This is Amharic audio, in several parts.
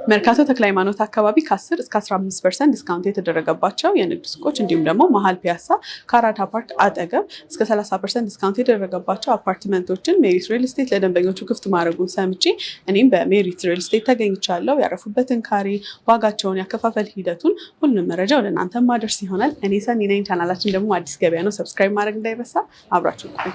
መርካቶ ተክለ ሃይማኖት አካባቢ ከ10 እስከ 15% ዲስካውንት የተደረገባቸው የንግድ ሱቆች እንዲሁም ደግሞ መሀል ፒያሳ ከአራዳ ፓርክ አጠገብ እስከ 30% ዲስካውንት የተደረገባቸው አፓርትመንቶችን ሜሪት ሪል ስቴት ለደንበኞቹ ክፍት ማድረጉን ሰምቼ እኔም በሜሪት ሪል ስቴት ተገኝቻለሁ። ያረፉበትን ካሬ፣ ዋጋቸውን፣ ያከፋፈል ሂደቱን ሁሉንም መረጃ ወደ እናንተ ማድረስ ይሆናል። እኔ ሰኒ ነኝ። ቻናላችን ደግሞ አዲስ ገበያ ነው። ሰብስክራይብ ማድረግ እንዳይረሳ። አብራችሁ ቆዩ።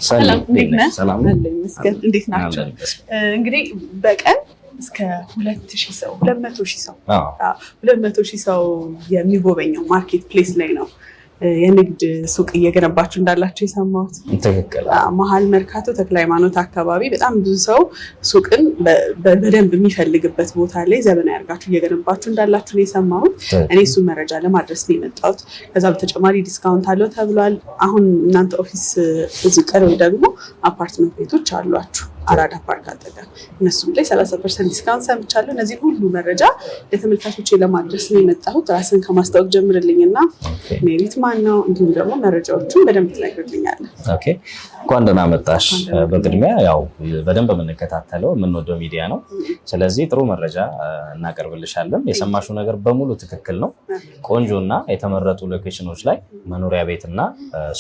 ሰላም እንዴት ናቸው? እንግዲህ በቀን እስከ 200 ሺህ ሰው የሚጎበኘው ማርኬት ፕሌስ ላይ ነው የንግድ ሱቅ እየገነባችሁ እንዳላችሁ የሰማሁት። ትክክል። መሀል መርካቶ ተክለ ሃይማኖት አካባቢ በጣም ብዙ ሰው ሱቅን በደንብ የሚፈልግበት ቦታ ላይ ዘመናዊ አድርጋችሁ እየገነባችሁ እንዳላችሁ ነው የሰማሁት። እኔ እሱን መረጃ ለማድረስ ነው የመጣሁት። ከዛ በተጨማሪ ዲስካውንት አለው ተብሏል። አሁን እናንተ ኦፊስ እዚህ ቅርብ ደግሞ አፓርትመንት ቤቶች አሏችሁ አራዳ ፓርክ አጠገብ፣ እነሱም ላይ 30% ዲስካውንት ሰምቻለሁ። እነዚህ ሁሉ መረጃ ለተመልካቾች ለማድረስ ነው የመጣሁት። ራስን ከማስታወቅ ጀምርልኝና ሜሪት ማን ነው፣ እንዲሁም ደግሞ መረጃዎቹን በደንብ ትነግርልኛለህ። ኦኬ፣ እንኳን ደህና መጣሽ። በቅድሚያ ያው በደንብ የምንከታተለው የምንወደው ሚዲያ ነው። ስለዚህ ጥሩ መረጃ እናቀርብልሻለን። የሰማሽው ነገር በሙሉ ትክክል ነው። ቆንጆና የተመረጡ ሎኬሽኖች ላይ መኖሪያ ቤትና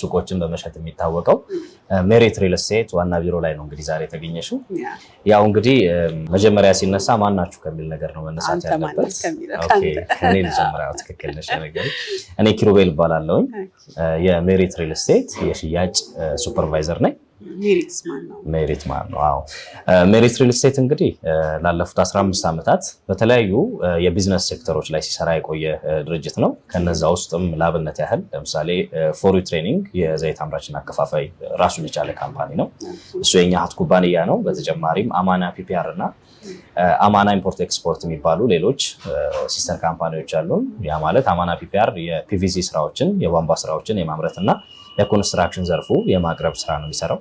ሱቆችን በመሸጥ የሚታወቀው ሜሪት ሪል ስቴት ዋና ቢሮ ላይ ነው እንግዲህ ዛሬ ተገኘሽው። ያው እንግዲህ መጀመሪያ ሲነሳ ማናችሁ ከሚል ነገር ነው መነሳት ያለበት። ኦኬ፣ ከኔ ልጀምራው። ትክክል ነሽ። እኔ ኪሩቤል እባላለሁ። የሜሪት ሪል ስቴት የሽያጭ ሱፐርቫይዘር ነኝ። ሜሪት ማን ነው? አዎ፣ ሜሪት ሪል ስቴት እንግዲህ ላለፉት 15 ዓመታት በተለያዩ የቢዝነስ ሴክተሮች ላይ ሲሰራ የቆየ ድርጅት ነው። ከነዛ ውስጥም ላብነት ያህል ለምሳሌ ፎሪ ትሬኒንግ የዘይት አምራችና አከፋፋይ ራሱን የቻለ ካምፓኒ ነው። እሱ የኛ ሀት ኩባንያ ነው። በተጨማሪም አማና ፒፒአር እና አማና ኢምፖርት ኤክስፖርት የሚባሉ ሌሎች ሲስተር ካምፓኒዎች አሉን። ያ ማለት አማና ፒፒአር የፒቪሲ ስራዎችን፣ የቧንቧ ስራዎችን የማምረትና የኮንስትራክሽን ዘርፉ የማቅረብ ስራ ነው የሚሰራው።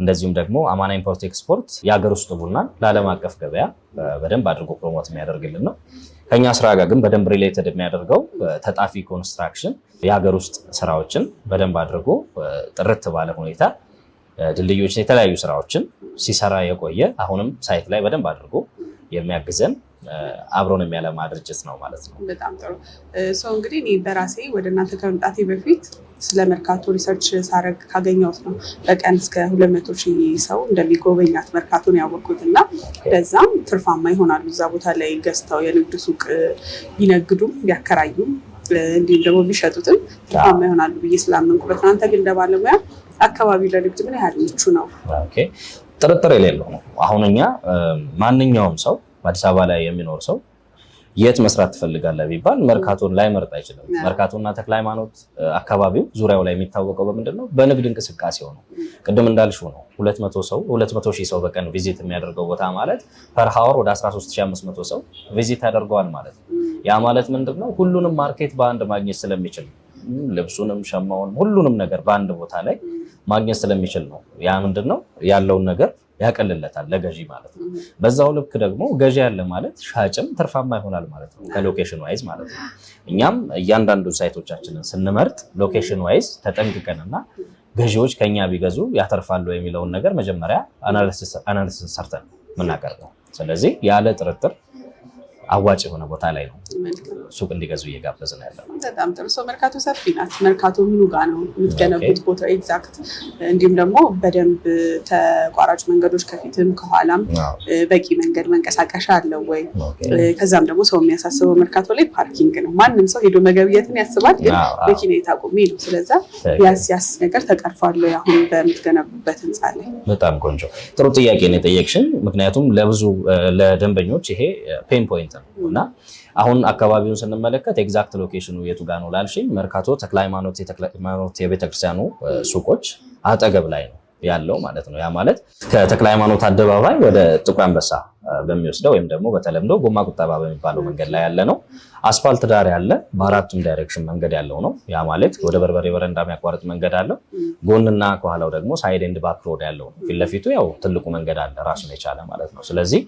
እንደዚሁም ደግሞ አማና ኢምፖርት ኤክስፖርት የሀገር ውስጥ ቡናን ለዓለም አቀፍ ገበያ በደንብ አድርጎ ፕሮሞት የሚያደርግልን ነው። ከኛ ስራ ጋር ግን በደንብ ሪሌትድ የሚያደርገው ተጣፊ ኮንስትራክሽን የሀገር ውስጥ ስራዎችን በደንብ አድርጎ ጥርት ባለ ሁኔታ ድልድዮችን፣ የተለያዩ ስራዎችን ሲሰራ የቆየ አሁንም ሳይት ላይ በደንብ አድርጎ የሚያግዘን አብሮን የሚያለማ ድርጅት ነው ማለት ነው። በጣም ጥሩ። ሰው እንግዲህ እኔ በራሴ ወደ እናንተ ከመምጣቴ በፊት ስለ መርካቶ ሪሰርች ሳረግ ካገኘሁት ነው በቀን እስከ 200 ሺህ ሰው እንደሚጎበኛት መርካቶን ያወቅኩት እና ለዛም ትርፋማ ይሆናሉ እዛ ቦታ ላይ ገዝተው የንግድ ሱቅ ቢነግዱም ቢያከራዩም እንዲሁም ደግሞ ቢሸጡትም ትርፋማ ይሆናሉ ብዬ ስላመንኩበት። እናንተ ግን እንደባለሙያ አካባቢው ለንግድ ምን ያህል ምቹ ነው? ኦኬ፣ ጥርጥር የሌለው ነው። አሁን እኛ ማንኛውም ሰው በአዲስ አበባ ላይ የሚኖር ሰው የት መስራት ትፈልጋለህ ቢባል መርካቶን ላይ መርጥ አይችልም። መርካቶና ተክለ ሃይማኖት አካባቢው ዙሪያው ላይ የሚታወቀው በምንድን ነው? በንግድ እንቅስቃሴው ነው። ቅድም እንዳልሽው ነው 200 ሺህ ሰው በቀን ቪዚት የሚያደርገው ቦታ ማለት ፐር ሃወር ወደ 13500 ሰው ቪዚት ያደርገዋል ማለት ነው። ያ ማለት ምንድን ነው? ሁሉንም ማርኬት በአንድ ማግኘት ስለሚችል፣ ልብሱንም ሸማውንም ሁሉንም ነገር በአንድ ቦታ ላይ ማግኘት ስለሚችል ነው። ያ ምንድን ነው? ያለውን ነገር ያቀልለታል ለገዢ ማለት ነው። በዛው ልክ ደግሞ ገዢ ያለ ማለት ሻጭም ትርፋማ ይሆናል ማለት ነው፣ ከሎኬሽን ዋይዝ ማለት ነው። እኛም እያንዳንዱ ሳይቶቻችንን ስንመርጥ ሎኬሽን ዋይዝ ተጠንቅቀንና ገዢዎች ከኛ ቢገዙ ያተርፋሉ የሚለውን ነገር መጀመሪያ አናሊሲስ ሰርተን የምናቀርበው። ስለዚህ ያለ ጥርጥር አዋጭ የሆነ ቦታ ላይ ነው ሱቅ እንዲገዙ እየጋበዝን ያለው። በጣም ጥሩ። ሰው መርካቶ ሰፊ ናት። መርካቶ ምኑ ጋር ነው የምትገነቡት ቦታ ኤግዛክት? እንዲሁም ደግሞ በደንብ ተቋራጭ መንገዶች ከፊትም ከኋላም በቂ መንገድ መንቀሳቀሻ አለው ወይ? ከዛም ደግሞ ሰው የሚያሳስበው መርካቶ ላይ ፓርኪንግ ነው። ማንም ሰው ሄዶ መገብየትን ያስባል፣ ግን መኪና የታቆሜ ነው። ስለዛ ያስ ነገር ተቀርፏል አሁን በምትገነቡበት ህንፃ ላይ? በጣም ቆንጆ ጥሩ ጥያቄ ነው የጠየቅሽን። ምክንያቱም ለብዙ ለደንበኞች ይሄ ፔን ፖይንት ነው እና አሁን አካባቢውን ስንመለከት ኤግዛክት ሎኬሽኑ የቱ ጋር ነው ላልሽኝ፣ መርካቶ ተክለ ሃይማኖት የቤተክርስቲያኑ ሱቆች አጠገብ ላይ ነው ያለው ማለት ነው። ያ ማለት ከተክለ ሃይማኖት አደባባይ ወደ ጥቁር አንበሳ በሚወስደው ወይም ደግሞ በተለምዶ ጎማ ቁጠባ በሚባለው መንገድ ላይ ያለ ነው። አስፋልት ዳር ያለ በአራቱም ዳይሬክሽን መንገድ ያለው ነው። ያ ማለት ወደ በርበሬ በረንዳ የሚያቋርጥ መንገድ አለው። ጎንና ከኋላው ደግሞ ሳይድ ኤንድ ባክ ሮድ ያለው ነው። ፊት ለፊቱ ያው ትልቁ መንገድ አለ ራሱን የቻለ ማለት ነው። ስለዚህ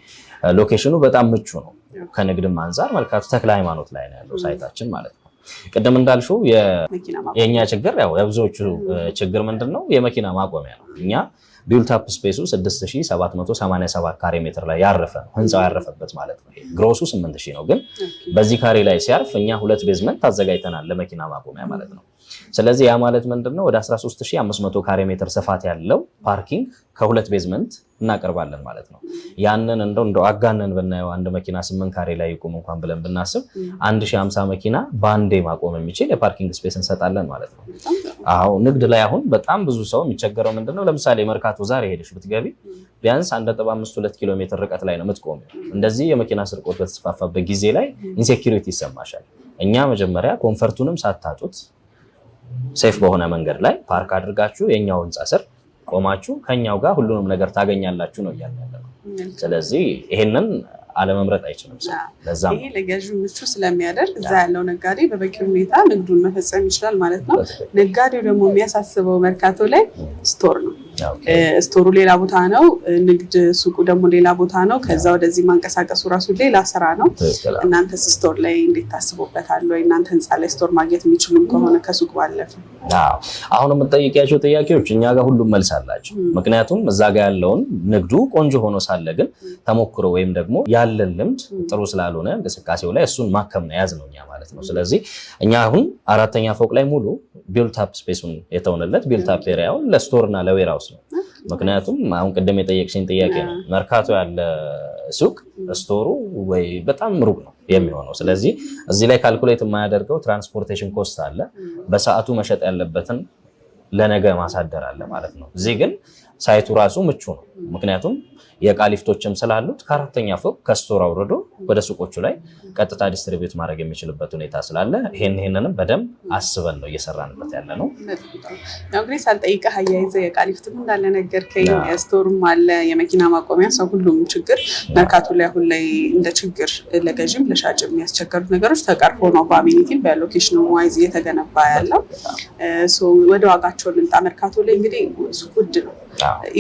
ሎኬሽኑ በጣም ምቹ ነው። ከንግድም አንፃር መርካቶ ተክለ ሃይማኖት ላይ ነው ያለው ሳይታችን ማለት ነው። ቅድም እንዳልሽው የኛ ችግር ያው የብዙዎቹ ችግር ምንድነው? የመኪና ማቆሚያ ነው። እኛ ቢልት አፕ ስፔሱ 6787 ካሬ ሜትር ላይ ያረፈ ነው። ህንፃው ያረፈበት ማለት ነው። ግሮሱ 8000 ነው። ግን በዚህ ካሬ ላይ ሲያርፍ እኛ 2 ቤዝመንት አዘጋጅተናል ለመኪና ማቆሚያ ማለት ነው። ስለዚህ ያ ማለት ምንድነው? ወደ 13500 ካሬ ሜትር ስፋት ያለው ፓርኪንግ ከ2 ቤዝመንት እናቀርባለን ማለት ነው። ያንን እንደው አጋነን ብናየው አንድ መኪና 8 ካሬ ላይ ይቆም እንኳን ብለን ብናስብ 1050 መኪና ባንዴ ማቆም የሚችል የፓርኪንግ ስፔስ እንሰጣለን ማለት ነው። አዎ ንግድ ላይ አሁን በጣም ብዙ ሰው የሚቸገረው ምንድነው? ለምሳሌ መርካቶ ዛሬ ሄደሽ ብትገቢ ቢያንስ 1.52 ኪሎ ሜትር ርቀት ላይ ነው የምትቆሚው። እንደዚህ የመኪና ስርቆት በተስፋፋበት ጊዜ ላይ ኢንሴኩሪቲ ይሰማሻል። እኛ መጀመሪያ ኮንፈርቱንም ሳታጡት ሴፍ በሆነ መንገድ ላይ ፓርክ አድርጋችሁ የኛው ህንፃ ስር ቆማችሁ ከኛው ጋር ሁሉንም ነገር ታገኛላችሁ ነው እያልን ያለነው። ስለዚህ ይሄንን አለመምረጥ አይችልም ሰው። ለዛም ይሄ ለገዢው ምቹ ስለሚያደርግ እዛ ያለው ነጋዴ በበቂ ሁኔታ ንግዱን መፈጸም ይችላል ማለት ነው። ነጋዴው ደግሞ የሚያሳስበው መርካቶ ላይ ስቶር ነው። ስቶሩ ሌላ ቦታ ነው፣ ንግድ ሱቁ ደግሞ ሌላ ቦታ ነው። ከዛ ወደዚህ ማንቀሳቀሱ ራሱ ሌላ ስራ ነው። እናንተስ ስቶር ላይ እንዴት ታስቦበታል ወይ? እናንተ ህንፃ ላይ ስቶር ማግኘት የሚችሉም ከሆነ ከሱቅ ባለፈ? አሁን የምትጠይቂያቸው ጥያቄዎች እኛ ጋር ሁሉም መልስ አላቸው። ምክንያቱም እዛ ጋር ያለውን ንግዱ ቆንጆ ሆኖ ሳለ ግን ተሞክሮ ወይም ደግሞ ያለን ልምድ ጥሩ ስላልሆነ እንቅስቃሴው ላይ እሱን ማከም ነው ያዝነው እኛ ማለት ነው። ስለዚህ እኛ አሁን 4ኛ ፎቅ ላይ ሙሉ ቢልት አፕ ስፔሱን የተውንለት ቢልት አፕ ኤሪያውን ለስቶር እና ለዌራውስ ነው። ምክንያቱም አሁን ቅድም የጠየቅሽኝ ጥያቄ ነው። መርካቶ ያለ ሱቅ ስቶሩ ወይ በጣም ሩቅ ነው የሚሆነው። ስለዚህ እዚህ ላይ ካልኩሌት የማያደርገው ትራንስፖርቴሽን ኮስት አለ፣ በሰዓቱ መሸጥ ያለበትን ለነገ ማሳደር አለ ማለት ነው። እዚህ ግን ሳይቱ ራሱ ምቹ ነው። ምክንያቱም የዕቃ ሊፍቶችም ስላሉት ከ4ኛ ፎቅ ከስቶር አውርዶ ወደ ሱቆቹ ላይ ቀጥታ ዲስትሪቢዩት ማድረግ የሚችልበት ሁኔታ ስላለ ይሄንንም በደንብ አስበን ነው እየሰራንበት ያለ ነው። ያው እንግዲህ ሳልጠይቅህ አያይዘህ የዕቃ ሊፍትም እንዳለ ነገርከኝ፣ ስቶርም አለ፣ የመኪና ማቆሚያ ሰው ሁሉም ችግር መርካቶ ላይ አሁን ላይ እንደ ችግር ለገዥም ለሻጭም የሚያስቸገሩት ነገሮች ተቀርፎ ነው በአሚኒቲም በሎኬሽኑ ዋይዝ እየተገነባ ያለው። ወደ ዋጋቸው ልምጣ። መርካቶ ላይ እንግዲህ ውድ ነው።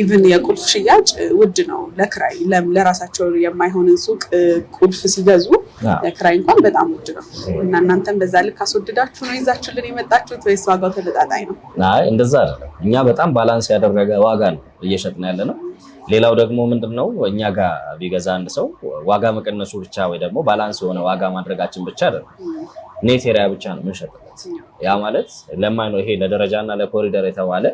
ኢቭን የቁልፍ ሽያጭ ውድ ነው ለክራይ። ለራሳቸው የማይሆንን ሱቅ ቁልፍ ሲገዙ ለክራይ እንኳን በጣም ውድ ነው። እና እናንተም በዛ ልክ አስወድዳችሁ ነው ይዛችሁልን የመጣችሁት ወይስ ዋጋው ተመጣጣኝ ነው? አይ እንደዛ አይደለም። እኛ በጣም ባላንስ ያደረገ ዋጋ ነው እየሸጥን ያለ ነው። ሌላው ደግሞ ምንድነው እኛ ጋር ቢገዛ አንድ ሰው ዋጋ መቀነሱ ብቻ ወይ ደግሞ ባላንስ የሆነ ዋጋ ማድረጋችን ብቻ አይደለም፣ ኔት ኤሪያ ብቻ ነው የምንሸጥበት። ያ ማለት ለማይ ነው ይሄ ለደረጃና ለኮሪደር የተባለ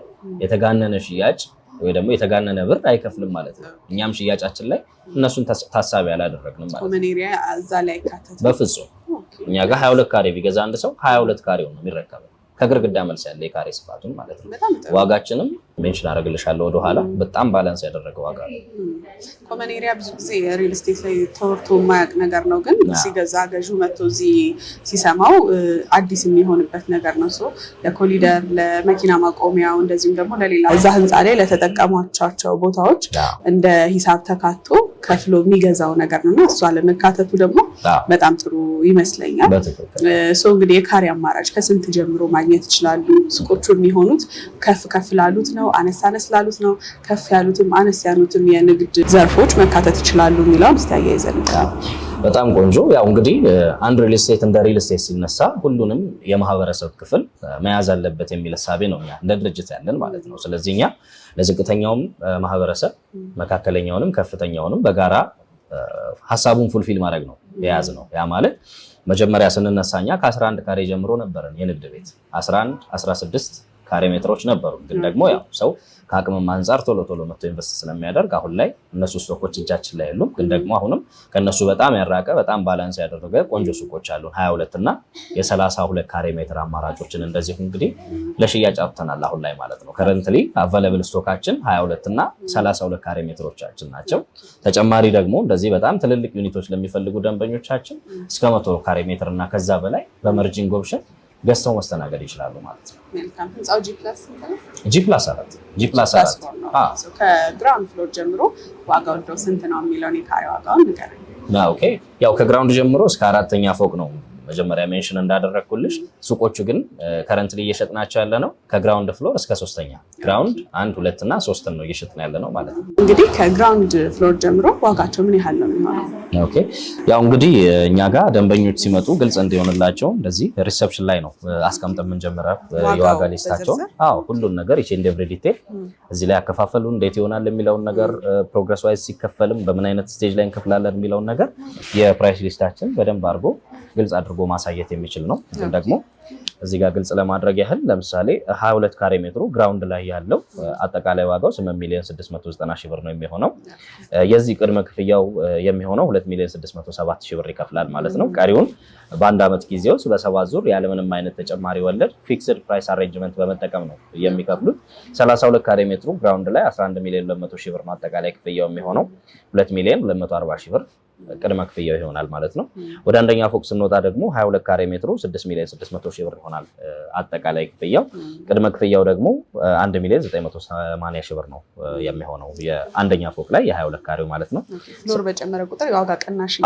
የተጋነነ ሽያጭ ወይ ደግሞ የተጋነነ ብር አይከፍልም ማለት ነው። እኛም ሽያጫችን ላይ እነሱን ታሳቢ አላደረግንም ማለት ነው። ኮመን ኤሪያ እዛ ላይ ካተተ በፍጹም እኛ ጋር 22 ካሬ ቢገዛ አንድ ሰው 22 ካሬው ነው የሚረከበው ከግርግዳ መልስ ያለ የካሬ ስፋቱን ማለት ነው። ዋጋችንም ሜንሽን አደርግልሻለሁ ወደኋላ በጣም ባላንስ ያደረገ ዋጋ ነው። ኮመን ኤሪያ ብዙ ጊዜ ሪል ስቴት ላይ ተወርቶ የማያውቅ ነገር ነው፣ ግን ሲገዛ ገዢው መጥቶ እዚህ ሲሰማው አዲስ የሚሆንበት ነገር ነው። ለኮሊደር ለመኪና ማቆሚያው እንደዚሁም ደግሞ ለሌላ እዛ ህንፃ ላይ ለተጠቀሟቸው ቦታዎች እንደ ሂሳብ ተካቶ ከፍሎ የሚገዛው ነገር ነውና እሷ ለመካተቱ ደግሞ በጣም ጥሩ ይመስለኛል። እንግዲህ የካሬ አማራጭ ከስንት ጀምሮ ማግኘት ይችላሉ? ሱቆቹ የሚሆኑት ከፍ ላሉት ነው፣ አነስ ላሉት ነው፣ ከፍ ያሉትም አነስ ያሉትም የንግድ ዘርፎች መካተት ይችላሉ የሚለውን እስቲ አያይዘን። በጣም ቆንጆ። ያው እንግዲህ አንድ ሪል ስቴት እንደ ሪል ስቴት ሲነሳ ሁሉንም የማህበረሰብ ክፍል መያዝ አለበት የሚል ሀሳቤ ነው እኛ እንደ ድርጅት ያለን ማለት ነው። ስለዚህ እኛ ለዝቅተኛውም ማህበረሰብ መካከለኛውንም ከፍተኛውንም በጋራ ሀሳቡን ፉልፊል ማድረግ ነው የያዝ ነው። ያ ማለት መጀመሪያ ስንነሳኛ ከ11 ካሬ ጀምሮ ነበረን የንግድ ቤት 11 16 ካሬ ሜትሮች ነበሩ። ግን ደግሞ ያው ሰው ከአቅምም አንፃር ቶሎ መጥቶ ኢንቨስት ስለሚያደርግ አሁን ላይ እነሱ ስቶኮች እጃችን ላይ የሉም። ግን ደግሞ አሁንም ከነሱ በጣም ያራቀ በጣም ባላንስ ያደረገ ቆንጆ ሱቆች አሉ። 22 እና የ32 ካሬ ሜትር አማራጮችን እንደዚሁ እንግዲህ ለሽያጭ አውጥተናል አሁን ላይ ማለት ነው። ከረንትሊ አቬለብል ስቶካችን 22 እና 32 ካሬ ሜትሮቻችን ናቸው። ተጨማሪ ደግሞ እንደዚህ በጣም ትልልቅ ዩኒቶች ለሚፈልጉ ደንበኞቻችን እስከ 100 ካሬ ሜትር እና ከዛ በላይ በመርጂንግ ኦፕሽን ገዝተው መስተናገድ ይችላሉ ማለት ነው። መልካም። ህንጻው G+4 G+4 ከግራውንድ ፍሎር ጀምሮ ዋጋው እንደው ስንት ነው የሚለውን የካሬ ዋጋውን ንገረኝ። ኦኬ ያው ከግራውንድ ጀምሮ እስከ 4ኛ ፎቅ ነው መጀመሪያ ሜንሽን እንዳደረኩልሽ። ሱቆቹ ግን ከረንትሊ እየሸጥናቸው ያለ ነው ከግራውንድ ፍሎር እስከ 3ኛ ግራውንድ 1 2 እና 3 ነው እየሸጥና ያለ ነው ማለት ነው። እንግዲህ ከግራውንድ ፍሎር ጀምሮ ዋጋቸው ምን ያህል ነው የሚሆነው? ኦኬ ያው እንግዲህ እኛ ጋር ደንበኞች ሲመጡ ግልጽ እንዲሆንላቸው እንደዚህ ሪሴፕሽን ላይ ነው አስቀምጠን የምንጀምረው የዋጋ ሊስታቸው። ሁሉን ነገር ኢች ኤንድ ኤቭሪ ዲቴል እዚህ ላይ አከፋፈሉ እንዴት ይሆናል የሚለውን ነገር ፕሮግረስ ዋይዝ ሲከፈልም በምን አይነት ስቴጅ ላይ እንከፍላለን የሚለውን ነገር የፕራይስ ሊስታችን በደንብ አድርጎ ግልጽ አድርጎ ማሳየት የሚችል ነው። ግን ደግሞ እዚህ ጋር ግልጽ ለማድረግ ያህል ለምሳሌ 22 ካሬ ሜትሩ ግራውንድ ላይ ያለው አጠቃላይ ዋጋው 8,690,000 ብር ነው የሚሆነው። የዚህ ቅድመ ክፍያው የሚሆነው 2,607,000 ብር ይከፍላል ማለት ነው። ቀሪውን በአንድ ዓመት ጊዜ ውስጥ በ7 ዙር ያለምንም አይነት ተጨማሪ ወለድ ፊክስድ ፕራይስ አሬንጅመንት በመጠቀም ነው የሚከፍሉት። 32 ካሬ ሜትሩ ግራውንድ ላይ 11,200,000 ብር አጠቃላይ ክፍያው የሚሆነው 2,240,000 ብር ቅድመ ክፍያው ይሆናል ማለት ነው። ወደ አንደኛ ፎቅ ስንወጣ ደግሞ 22 ካሬ ሜትሩ 6,600,000 ብር ይሆናል አጠቃላይ ክፍያው። ቅድመ ክፍያው ደግሞ 1,980,000 ብር ነው የሚሆነው የአንደኛ ፎቅ ላይ የ22 ካሬው ማለት ነው። ፍሎር በጨመረ ቁጥር የዋጋ ቅናሽ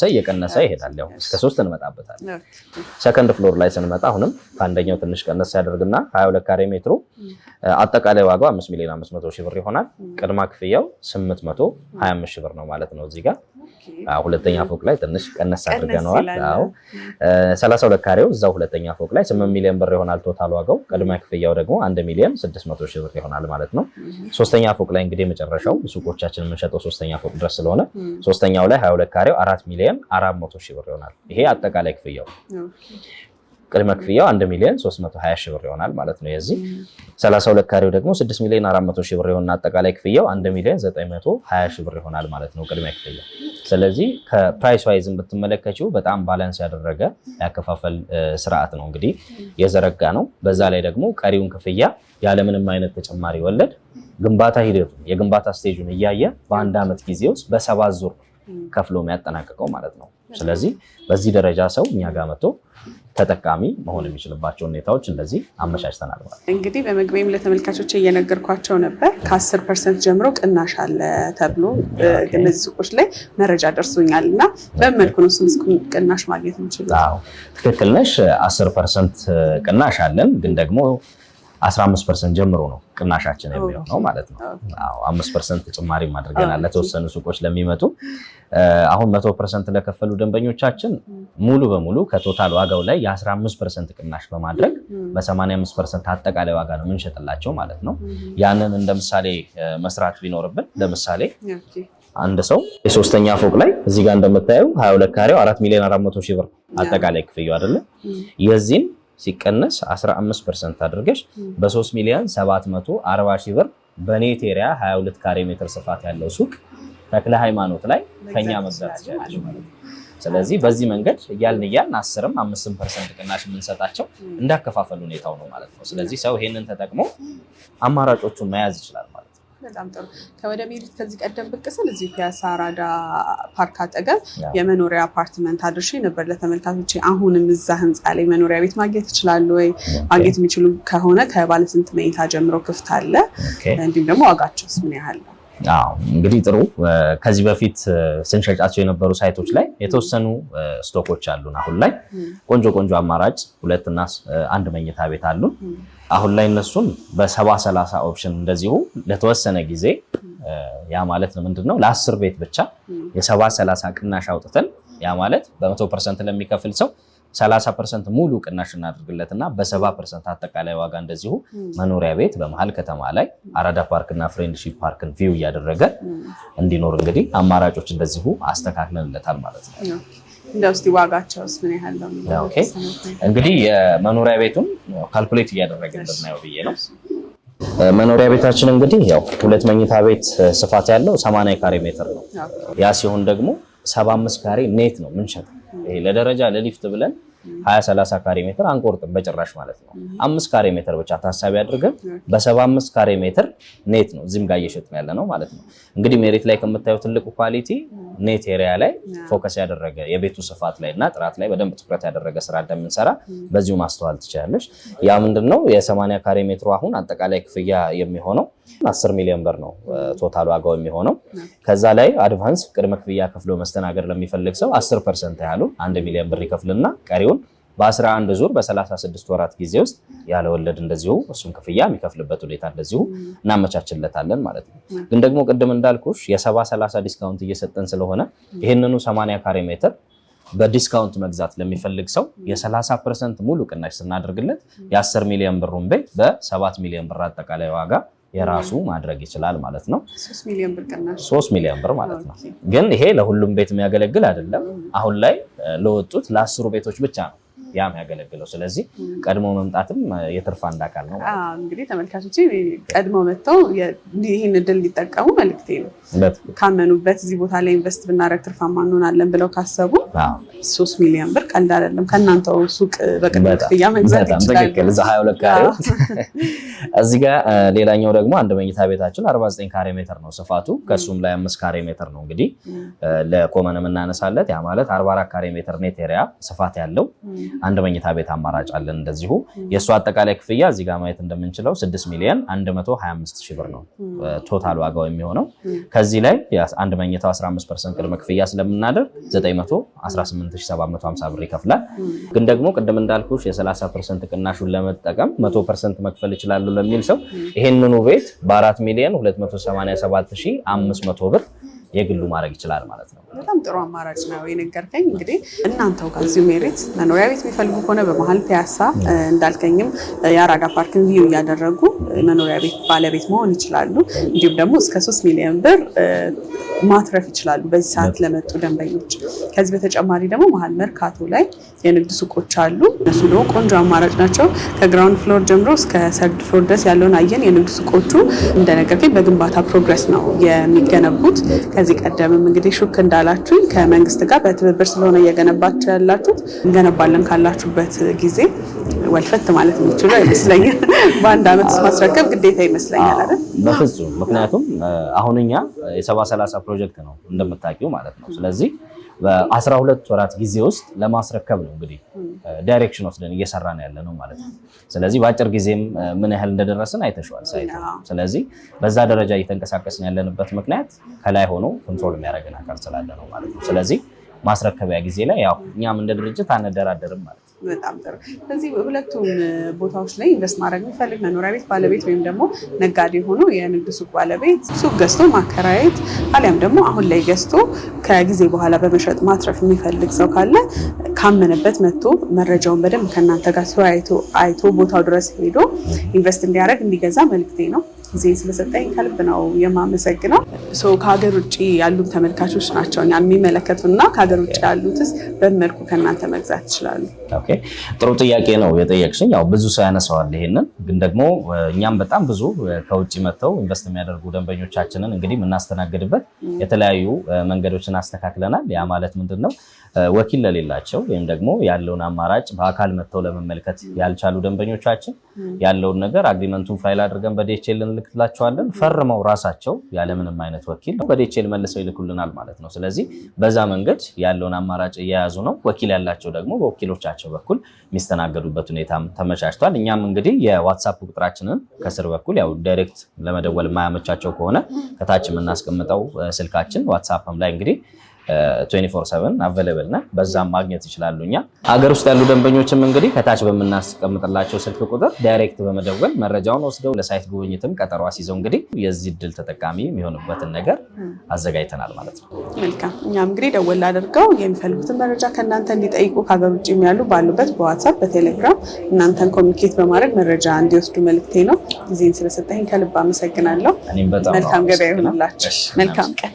እየቀነሰ ይሄዳል። ያው እስከ 3 እንመጣበታለን። ሰከንድ ፍሎር ላይ ስንመጣ አሁንም ከአንደኛው ትንሽ ቀነስ ያደርግና 22 ካሬ ሜትሩ አጠቃላይ ዋጋው 5,500,000 ብር ይሆናል። ቅድመ ክፍያው 825,000 ብር ነው ማለት ነው። እዚህ ጋር ሁለተኛ ፎቅ ላይ ትንሽ ቀነስ አድርገነዋል። 32 ካሬው እዛው ሁለተኛ ፎቅ ላይ 8 ሚሊዮን ብር ይሆናል ቶታል ዋጋው። ቅድመ ክፍያው ደግሞ 1,600,000 ብር ይሆናል ማለት ነው። ሶስተኛ ፎቅ ላይ እንግዲህ መጨረሻው ሱቆቻችን የምንሸጠው ሶስተኛ ፎቅ ድረስ ስለሆነ ሶስተኛው ላይ 22 ካሬው 4,400,000 ብር ይሆናል። ይሄ አጠቃላይ ክፍያው። ቅድመ ክፍያው 1,320,000 ብር ይሆናል ማለት ነው። የዚህ 32 ካሬው ደግሞ 6,400,000 ብር ይሆናል። አጠቃላይ ክፍያው 1,920,000 ብር ይሆናል ማለት ነው ቅድመ ክፍያው። ስለዚህ ከፕራይስ ዋይዝን ብትመለከቱ በጣም ባላንስ ያደረገ ያከፋፈል ስርዓት ነው እንግዲህ የዘረጋ ነው። በዛ ላይ ደግሞ ቀሪውን ክፍያ ያለምንም አይነት ተጨማሪ ወለድ ግንባታ ሂደቱ የግንባታ ስቴጁን እያየ በአንድ ዓመት ጊዜ ውስጥ በ7 ዙር ከፍሎ የሚያጠናቅቀው ማለት ነው። ስለዚህ በዚህ ደረጃ ሰው እኛ ጋር መጥቶ ተጠቃሚ መሆን የሚችልባቸው ሁኔታዎች እንደዚህ አመቻችተናል ማለት ነው። እንግዲህ በመግቢያም ለተመልካቾች እየነገርኳቸው ነበር ከ10% ጀምሮ ቅናሽ አለ ተብሎ እነዚህ ሱቆች ላይ መረጃ ደርሶኛል እና በምን መልኩ ነው ቅናሽ ማግኘት የምንችለው? ትክክል ነሽ። 10% ቅናሽ አለን፣ ግን ደግሞ 15% ጀምሮ ነው ቅናሻችን የሚሆነው ማለት ነው። 5% ተጨማሪ አድርገናል ለተወሰኑ ሱቆች ለሚመጡ። አሁን 100% ለከፈሉ ደንበኞቻችን ሙሉ በሙሉ ከቶታል ዋጋው ላይ የ15% ቅናሽ በማድረግ በ85% አጠቃላይ ዋጋ ነው የምንሸጥላቸው ማለት ነው። ያንን እንደ ምሳሌ መስራት ቢኖርብን ለምሳሌ አንድ ሰው የሶስተኛ ፎቅ ላይ እዚህ ጋር እንደምታዩ 22 ካሬው 4,400,000 ብር አጠቃላይ ክፍያው አይደለ? የዚህን ሲቀነስ 15% አድርገሽ በ3,740,000 ብር በኔት ኤሪያ 22 ካሬ ሜትር ስፋት ያለው ሱቅ ተክለ ሃይማኖት ላይ ከኛ መግዛት ይችላል ማለት ነው። ስለዚህ በዚህ መንገድ እያልን 10ም 5% ቅናሽ የምንሰጣቸው እንዳከፋፈል ሁኔታው ነው ማለት ነው። ስለዚህ ሰው ይሄንን ተጠቅሞ አማራጮቹን መያዝ ይችላል ማለት ነው። በጣም ጥሩ። ከወደ ሜሪት ከዚህ ቀደም ብቅ ስል እዚህ ፒያሳ አራዳ ፓርክ አጠገብ የመኖሪያ አፓርትመንት አድርሼ ነበር ለተመልካቾች። አሁንም እዛ ህንፃ ላይ መኖሪያ ቤት ማግኘት ይችላሉ ወይ? ማግኘት የሚችሉ ከሆነ ከባለ ስንት መኝታ ጀምሮ ክፍት አለ? እንዲሁም ደግሞ ዋጋቸውስ ምን ያህል ነው? እንግዲህ ጥሩ። ከዚህ በፊት ስንሸጫቸው የነበሩ ሳይቶች ላይ የተወሰኑ ስቶኮች አሉን። አሁን ላይ ቆንጆ አማራጭ 2 እና 1 መኝታ ቤት አሉን። አሁን ላይ እነሱን በ70/30 ኦፕሽን እንደዚሁ ለተወሰነ ጊዜ ያ ማለት ነው ምንድነው ለ10 ቤት ብቻ የ70/30 ቅናሽ አውጥተን ያ ማለት በ100% ለሚከፍል ሰው 30% ሙሉ ቅናሽ እናድርግለትና በ70% አጠቃላይ ዋጋ እንደዚሁ መኖሪያ ቤት በመሃል ከተማ ላይ አራዳ ፓርክ እና ፍሬንድሺፕ ፓርክን ቪው እያደረገ እንዲኖር እንግዲህ አማራጮች እንደዚሁ አስተካክለንለታል ማለት ነው። እንደው እስቲ ዋጋቸውስ ምን ያህል ነው? ኦኬ እንግዲህ የመኖሪያ ቤቱን ካልኩሌት እያደረግን እንድናየው ብዬ ነው። መኖሪያ ቤታችን እንግዲህ ያው 2 መኝታ ቤት ስፋት ያለው 80 ካሬ ሜትር ነው። ያ ሲሆን ደግሞ 75 ካሬ ኔት ነው ምንሸጠው። ይሄ ለደረጃ ለሊፍት ብለን 20-30 ካሬ ሜትር አንቆርጥም በጭራሽ ማለት ነው። 5 ካሬ ሜትር ብቻ ታሳቢ አድርገን በ75 ካሬ ሜትር ኔት ነው እዚህም ጋር እየሸጥን ያለ ነው ማለት ነው። እንግዲህ ሜሪት ላይ ከምታዩት ትልቁ ኳሊቲ ኔት ኤሪያ ላይ ፎከስ ያደረገ የቤቱ ስፋት ላይ እና ጥራት ላይ በደንብ ትኩረት ያደረገ ስራ እንደምንሰራ በዚሁ ማስተዋል ትችላለሽ። ያ ምንድነው የ80 ካሬ ሜትሩ አሁን አጠቃላይ ክፍያ የሚሆነው 10 ሚሊዮን ብር ነው ቶታል ዋጋው የሚሆነው። ከዛ ላይ አድቫንስ ቅድመ ክፍያ ከፍሎ መስተናገድ ለሚፈልግ ሰው 10% ያህሉ 1 ሚሊዮን ብር ይከፍልና ቀሪውን በ11 ዙር በ36 ወራት ጊዜ ውስጥ ያለ ወለድ እንደዚሁ እሱን ክፍያ የሚከፍልበት ሁኔታ እንደዚሁ እናመቻችለታለን ማለት ነው። ግን ደግሞ ቅድም እንዳልኩሽ የ70-30 ዲስካውንት እየሰጠን ስለሆነ ይሄንኑ 80 ካሬ ሜትር በዲስካውንት መግዛት ለሚፈልግ ሰው የ30% ሙሉ ቅናሽ ስናደርግለት የ10 ሚሊዮን ብሩን ቤት በ7 ሚሊዮን ብር አጠቃላይ ዋጋ የራሱ ማድረግ ይችላል ማለት ነው። 3 ሚሊዮን ብር ቅናሽ 3 ሚሊዮን ብር ማለት ነው። ግን ይሄ ለሁሉም ቤት የሚያገለግል አይደለም። አሁን ላይ ለወጡት ለ10 ቤቶች ብቻ ነው ያም ያገለግለው። ስለዚህ ቀድሞ መምጣትም የትርፍ አንድ አካል ነው። እንግዲህ ተመልካቾች ቀድሞ መጥተው ይህን እድል ሊጠቀሙ መልክቴ ነው። ካመኑበት እዚህ ቦታ ላይ ኢንቨስት ብናደርግ ትርፋማ እንሆናለን ብለው ካሰቡ 3 ሚሊዮን ብር ቀልድ አይደለም። ከእናንተው ሱቅ በቅድመ ክፍያ መግዛት ይችላል። እዛ 22 ካሬ እዚህ ጋር ሌላኛው ደግሞ አንድ መኝታ ቤታችን 49 ካሬ ሜትር ነው ስፋቱ። ከሱም ላይ 5 ካሬ ሜትር ነው እንግዲህ ለኮመን የምናነሳለት። ያ ማለት 44 ካሬ ሜትር ኔት ኤሪያ ስፋት ያለው አንድ መኝታ ቤት አማራጭ አለን። እንደዚሁ የሱ አጠቃላይ ክፍያ እዚህ ጋር ማየት እንደምንችለው 6 ሚሊዮን 125 ሺህ ብር ነው ቶታል ዋጋው የሚሆነው። ከዚህ ላይ አንድ መኝታው 15% ቅድመ ክፍያ ስለምናደርግ 918750 ብር ይከፍላል። ግን ደግሞ ቅድም እንዳልኩሽ የ30% ቅናሹን ለመጠቀም 100% መክፈል ይችላል ለሚል ሰው ይሄንኑ ቤት በ4 ሚሊዮን 287500 ብር የግሉ ማድረግ ይችላል ማለት ነው። በጣም ጥሩ አማራጭ ነው የነገርከኝ። እንግዲህ እናንተው ከዚሁ ሜሪት መኖሪያ ቤት የሚፈልጉ ከሆነ በመሀል ፒያሳ እንዳልከኝም የአራዳ ፓርክን ቪው እያደረጉ መኖሪያ ቤት ባለቤት መሆን ይችላሉ። እንዲሁም ደግሞ እስከ 3 ሚሊዮን ብር ማትረፍ ይችላሉ በዚህ ሰዓት ለመጡ ደንበኞች። ከዚህ በተጨማሪ ደግሞ መሀል መርካቶ ላይ የንግድ ሱቆች አሉ። እነሱ ደግሞ ቆንጆ አማራጭ ናቸው። ከግራውንድ ፍሎር ጀምሮ እስከ ሰርድ ፍሎር ድረስ ያለውን አየን። የንግድ ሱቆቹ እንደነገርከኝ በግንባታ ፕሮግረስ ነው የሚገነቡት። ከዚህ ቀደምም እንግዲህ ሹክ እንዳላችሁኝ ከመንግስት ጋር በትብብር ስለሆነ እየገነባችሁ ያላችሁት እንገነባለን ካላችሁበት ጊዜ ወልፈት ማለት የሚችሉ ይመስለኛል። በአንድ ዓመት ውስጥ ማስረከብ ግዴታ ይመስለኛል አይደል? በፍጹም። ምክንያቱም አሁን እኛ የ70-30 ፕሮጀክት ነው እንደምታውቂው ማለት ነው። ስለዚህ በ12 ወራት ጊዜ ውስጥ ለማስረከብ ነው እንግዲህ ዳይሬክሽን ወስደን እየሰራን ያለ ነው ማለት ነው። ስለዚህ በአጭር ጊዜም ምን ያህል እንደደረስን አይተሽዋል ሳይት። ስለዚህ በዛ ደረጃ እየተንቀሳቀስን ያለንበት ምክንያት ከላይ ሆኖ ኮንትሮል የሚያደርገን አካል ስላለ ነው ማለት ነው። ስለዚህ ማስረከቢያ ጊዜ ላይ ያው እኛም እንደ ድርጅት አንደራደርም ማለት ነው። በጣም ጥሩ። ስለዚህ ሁለቱም ቦታዎች ላይ ኢንቨስት ማድረግ የሚፈልግ መኖሪያ ቤት ባለቤት ወይም ደግሞ ነጋዴ ሆኖ የንግድ ሱቅ ባለቤት ሱቅ ገዝቶ ማከራየት አሊያም ደግሞ አሁን ላይ ገዝቶ ከጊዜ በኋላ በመሸጥ ማትረፍ የሚፈልግ ሰው ካለ ካመነበት መጥቶ መረጃውን በደንብ ከእናንተ ጋር አይቶ ቦታው ድረስ ሄዶ ኢንቨስት እንዲያደርግ እንዲገዛ መልክቴ ነው። ጊዜ ስለሰጠኝ ከልብ ነው የማመሰግነው። ከሀገር ውጭ ያሉ ተመልካቾች ናቸው እኛ የሚመለከቱና ከሀገር ውጭ ያሉትስ በመልኩ ከእናንተ መግዛት ይችላሉ? ኦኬ፣ ጥሩ ጥያቄ ነው የጠየቅሽኝ። ያው ብዙ ሰው ያነሳዋል ይሄንን። ግን ደግሞ እኛም በጣም ብዙ ከውጭ መጥተው ኢንቨስት የሚያደርጉ ደንበኞቻችንን እንግዲህ የምናስተናግድበት የተለያዩ መንገዶችን አስተካክለናል። ያ ማለት ምንድነው? ወኪል ለሌላቸው ወይም ደግሞ ያለውን አማራጭ በአካል መጥተው ለመመልከት ያልቻሉ ደንበኞቻችን ያለውን ነገር አግሪመንቱን ፋይል አድርገን በዲኤችኤል እንልክላቸዋለን። ፈርመው ራሳቸው ያለምንም አይነት ወኪል በዲኤችኤል መልሰው ይልኩልናል ማለት ነው። ስለዚህ በዛ መንገድ ያለውን አማራጭ እየያዙ ነው። ወኪል ያላቸው ደግሞ በወኪሎቻቸው በኩል የሚስተናገዱበት ሁኔታም ተመቻችቷል። እኛም እንግዲህ የዋትስአፕ ቁጥራችንን ከስር በኩል ያው ዳይሬክት ለመደወል የማያመቻቸው ከሆነ ከታች የምናስቀምጠው ስልካችን ዋትስአፕም ላይ እንግዲህ 24/7 አቬለብል ነን። በዛም ማግኘት ይችላሉ። እኛ ሀገር ውስጥ ያሉ ደንበኞችም እንግዲህ ከታች በምናስቀምጥላቸው ስልክ ቁጥር ዳይሬክት በመደወል መረጃውን ወስደው ለሳይት ጉብኝትም ቀጠሮ አስይዘው እንግዲህ የዚህ እድል ተጠቃሚ የሚሆኑበትን ነገር አዘጋጅተናል ማለት ነው። መልካም። እኛም እንግዲህ ደወል አድርገው የሚፈልጉትን መረጃ ከእናንተ እንዲጠይቁ ከሀገር ውጭ ያሉ ባሉበት በዋትስአፕ በቴሌግራም እናንተን ኮሚኒኬት በማድረግ መረጃ እንዲወስዱ መልክቴ ነው። ጊዜን ስለሰጠኝ ከልብ አመሰግናለሁ። መልካም ገበያ ይሁንላችሁ። መልካም ቀን።